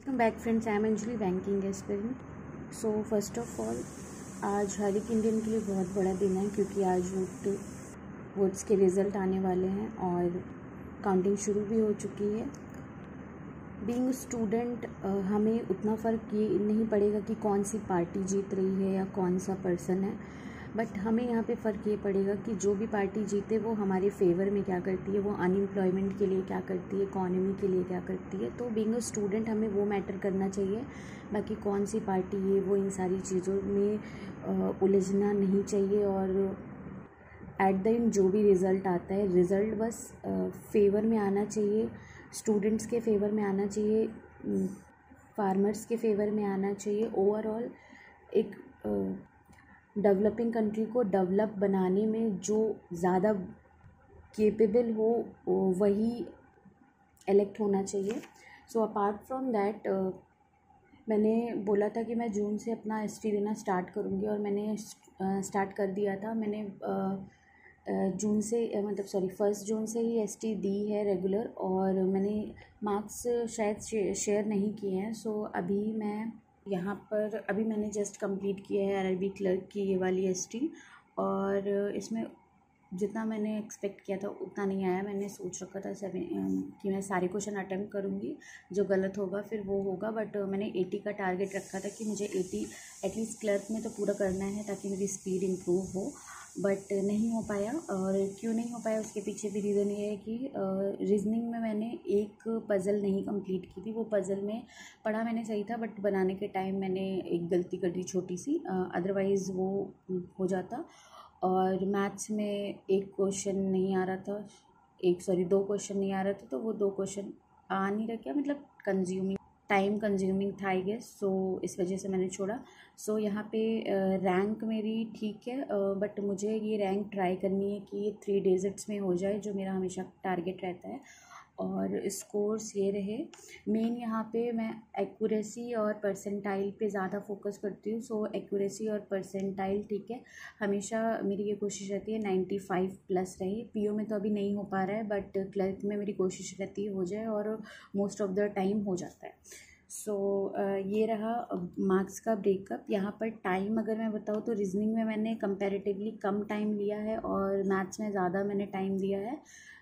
Welcome back friends, I am Anjali, banking aspirant. So first of all, आज हर एक Indian के लिए बहुत बड़ा दिन है क्योंकि आज वोट्स के रिज़ल्ट आने वाले हैं और काउंटिंग शुरू भी हो चुकी है। बीइंग स्टूडेंट हमें उतना फ़र्क ये नहीं पड़ेगा कि कौन सी पार्टी जीत रही है या कौन सा पर्सन है, बट हमें यहाँ पे फ़र्क ये पड़ेगा कि जो भी पार्टी जीते वो हमारे फेवर में क्या करती है, वो अनएम्प्लॉयमेंट के लिए क्या करती है, इकॉनमी के लिए क्या करती है। तो बीइंग अ स्टूडेंट हमें वो मैटर करना चाहिए, बाकी कौन सी पार्टी है वो इन सारी चीज़ों में उलझना नहीं चाहिए। और एट द एंड जो भी रिज़ल्ट आता है, रिज़ल्ट बस फेवर में आना चाहिए, स्टूडेंट्स के फेवर में आना चाहिए, फार्मर्स के फेवर में आना चाहिए। ओवरऑल एक डेवलपिंग कंट्री को डेवलप बनाने में जो ज़्यादा केपेबल हो वही इलेक्ट होना चाहिए। सो अपार्ट फ्रॉम दैट, मैंने बोला था कि मैं जून से अपना एसटी देना स्टार्ट करूँगी और मैंने स्टार्ट कर दिया था। मैंने जून से फर्स्ट जून से ही एसटी दी है रेगुलर, और मैंने मार्क्स शायद शेयर नहीं किए हैं। सो अभी मैं यहाँ पर मैंने जस्ट कंप्लीट किया है आरआरबी क्लर्क की ये वाली एसटी, और इसमें जितना मैंने एक्सपेक्ट किया था उतना नहीं आया। मैंने सोच रखा था कि मैं सारे क्वेश्चन अटेम्प्ट करूँगी, जो गलत होगा फिर वो होगा, बट मैंने 80 का टारगेट रखा था कि मुझे 80 एटलीस्ट क्लर्क में तो पूरा करना है ताकि मेरी स्पीड इम्प्रूव हो, बट नहीं हो पाया। और क्यों नहीं हो पाया उसके पीछे भी रीज़न ये है कि रीजनिंग में मैंने एक पज़ल नहीं कंप्लीट की थी। वो पज़ल में पढ़ा मैंने सही था, बट बनाने के टाइम मैंने एक गलती कर दी छोटी सी, अदरवाइज़ वो हो जाता। और मैथ्स में एक क्वेश्चन नहीं आ रहा था, दो क्वेश्चन नहीं आ रहा था, तो वो दो क्वेश्चन आ नहीं रहा, क्या मतलब टाइम कंज्यूमिंग था आई गेस। सो इस वजह से मैंने छोड़ा। सो यहाँ पे रैंक मेरी ठीक है, बट मुझे ये रैंक ट्राई करनी है कि ये 3 डिजिट्स में हो जाए, जो मेरा हमेशा टारगेट रहता है। और स्कोर्स ये रहे। मेन यहाँ पे मैं एक्यूरेसी और परसेंटाइल पे ज़्यादा फोकस करती हूँ। सो एक्यूरेसी और परसेंटाइल ठीक है, हमेशा मेरी ये कोशिश रहती है 95 प्लस रहे। पीओ में तो अभी नहीं हो पा रहा है, बट क्लर्क में मेरी कोशिश रहती है हो जाए, और मोस्ट ऑफ द टाइम हो जाता है। सो ये रहा मार्क्स का ब्रेकअप। यहाँ पर टाइम अगर मैं बताऊँ तो रीजनिंग में मैंने कंपैरेटिवली कम टाइम लिया है और मैथ्स में ज़्यादा मैंने टाइम दिया है।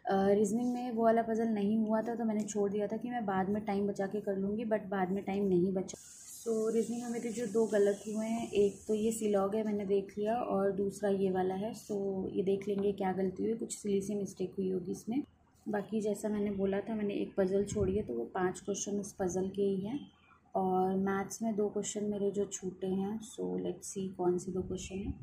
रीजनिंग में वो वाला पज़ल नहीं हुआ था तो मैंने छोड़ दिया था कि मैं बाद में टाइम बचा के कर लूँगी, बट बाद में टाइम नहीं बचा। सो रीजनिंग में मेरे जो 2 गलत हुए हैं, एक तो ये सिलॉग है मैंने देख लिया, और दूसरा ये वाला है। सो ये देख लेंगे क्या गलती हुई, कुछ सिली सी मिस्टेक हुई होगी इसमें। बाकी जैसा मैंने बोला था, मैंने एक पज़ल छोड़ी है तो वो 5 क्वेश्चन उस पज़ल के ही हैं, और मैथ्स में 2 क्वेश्चन मेरे जो छूटे हैं। सो लेट्स सी कौन से 2 क्वेश्चन हैं।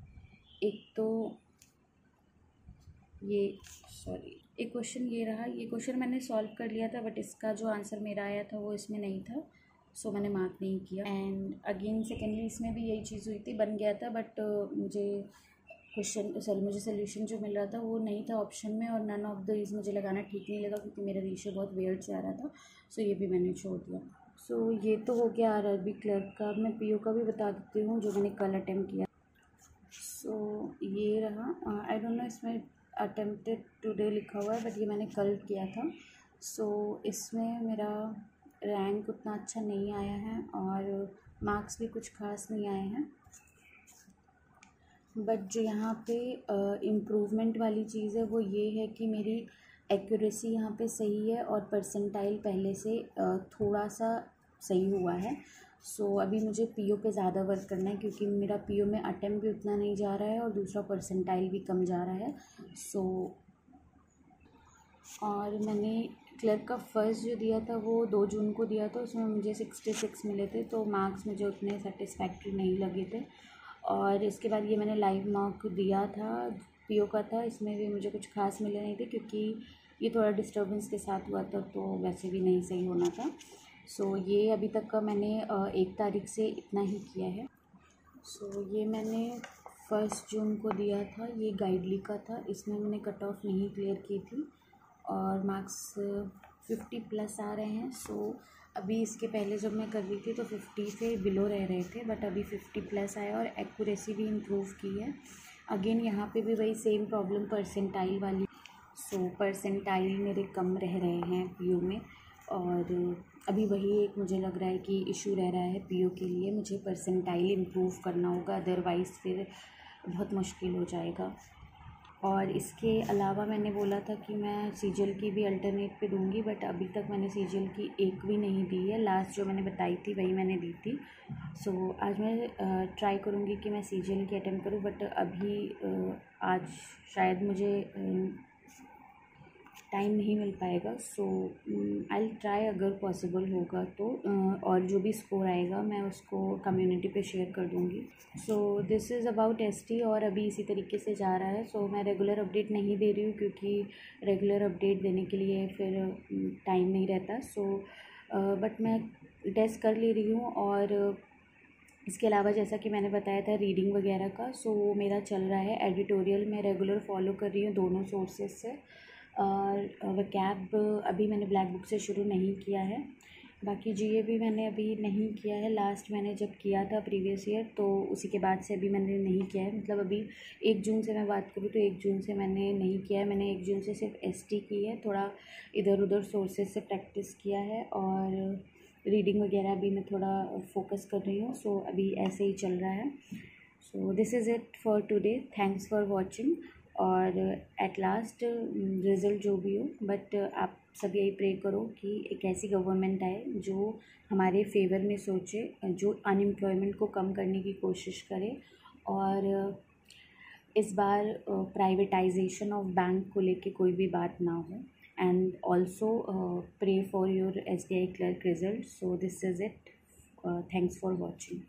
एक क्वेश्चन ये रहा। ये क्वेश्चन मैंने सॉल्व कर लिया था, बट इसका जो आंसर मेरा आया था वो इसमें नहीं था, सो मैंने मार्क नहीं किया। एंड अगेन सेकेंडली इसमें भी यही चीज़ हुई थी, बन गया था, बट मुझे सोल्यूशन जो मिल रहा था वो नहीं था ऑप्शन में, और नन ऑफ दीज मुझे लगाना ठीक नहीं लगा क्योंकि मेरा रेशियो बहुत वियर्ड से आ रहा था। सो ये भी मैंने छोड़ दिया। सो ये तो हो गया आरआरबी क्लर्क का। मैं पीओ का भी बता देती हूँ जो मैंने कल अटेम्प्ट किया। सो ये रहा। आई डोंट नो इसमें अटेम्प्टेड टुडे लिखा हुआ है, बट ये मैंने कल किया था। सो इसमें मेरा रैंक उतना अच्छा नहीं आया है और मार्क्स भी कुछ खास नहीं आए हैं, बट जो यहाँ पे इम्प्रूवमेंट वाली चीज़ है वो ये है कि मेरी एक्यूरेसी यहाँ पे सही है और परसेंटाइल पहले से थोड़ा सा सही हुआ है। सो अभी मुझे पीओ पे ज़्यादा वर्क करना है क्योंकि मेरा पीओ में अटेम्प्ट भी उतना नहीं जा रहा है और दूसरा परसेंटाइल भी कम जा रहा है। सो और मैंने क्लर्क का फर्स्ट जो दिया था वो 2 जून को दिया था, उसमें मुझे 66 मिले थे, तो मार्क्स मुझे उतने सेटिस्फैक्ट्री नहीं लगे थे। और इसके बाद ये मैंने लाइव मॉक दिया था, पीओ का था, इसमें भी मुझे कुछ खास मिले नहीं थे क्योंकि ये थोड़ा डिस्टर्बेंस के साथ हुआ था, तो वैसे भी नहीं सही होना था। सो ये अभी तक का मैंने 1 तारीख से इतना ही किया है। सो ये मैंने 1 जून को दिया था, ये गाइडली का था, इसमें मैंने कट ऑफ नहीं क्लियर की थी और मार्क्स 50 प्लस आ रहे हैं। सो अभी इसके पहले जब मैं कर रही थी तो 50 से बिलो रह रहे थे, बट अभी 50 प्लस आया और एक्यूरेसी भी इम्प्रूव की है। अगेन यहाँ पे भी वही सेम प्रॉब्लम परसेंटाइल वाली। सो परसेंटाइल मेरे कम रह रहे हैं पीओ में, और अभी वही एक मुझे लग रहा है कि इशू रह रहा है पीओ के लिए, मुझे परसेंटाइल इम्प्रूव करना होगा, अदरवाइज़ फिर बहुत मुश्किल हो जाएगा। और इसके अलावा मैंने बोला था कि मैं सीजीएल की भी अल्टरनेट पे दूंगी, बट अभी तक मैंने सीजीएल की एक भी नहीं दी है। लास्ट जो मैंने बताई थी वही मैंने दी थी। सो आज मैं ट्राई करूँगी कि मैं सीजीएल की अटेम्प्ट करूँ, बट अभी आज शायद मुझे टाइम नहीं मिल पाएगा। सो आई ट्राई, अगर पॉसिबल होगा तो और जो भी स्कोर आएगा मैं उसको कम्युनिटी पे शेयर कर दूँगी। सो दिस इज़ अबाउट एसटी, और अभी इसी तरीके से जा रहा है। सो मैं रेगुलर अपडेट नहीं दे रही हूँ क्योंकि रेगुलर अपडेट देने के लिए फिर टाइम नहीं रहता। सो बट मैं टेस्ट कर ले रही हूँ। और इसके अलावा जैसा कि मैंने बताया था रीडिंग वगैरह का, सो वो मेरा चल रहा है। एडिटोरियल मैं रेगुलर फॉलो कर रही हूँ दोनों सोर्सेज से। और वोकैब अभी मैंने ब्लैक बुक से शुरू नहीं किया है। बाकी जीए भी मैंने अभी नहीं किया है। लास्ट मैंने जब किया था प्रीवियस ईयर, तो उसी के बाद से अभी मैंने नहीं किया है। मतलब अभी 1 जून से मैं बात करूँ तो 1 जून से मैंने नहीं किया है। मैंने 1 जून से सिर्फ एसटी की है, थोड़ा इधर उधर सोर्सेज से प्रैक्टिस किया है, और रीडिंग वगैरह भी मैं थोड़ा फोकस कर रही हूँ। सो अभी ऐसे ही चल रहा है। सो this is it for today, thanks for watching. और एट लास्ट रिज़ल्ट जो भी हो, बट आप सब यही प्रे करो कि एक ऐसी गवर्नमेंट आए जो हमारे फेवर में सोचे, जो अनएम्प्लॉयमेंट को कम करने की कोशिश करे। और इस बार प्राइवेटाइजेशन ऑफ बैंक को लेके कोई भी बात ना हो। And also pray for your SBI clerk result. So this is it, thanks for watching.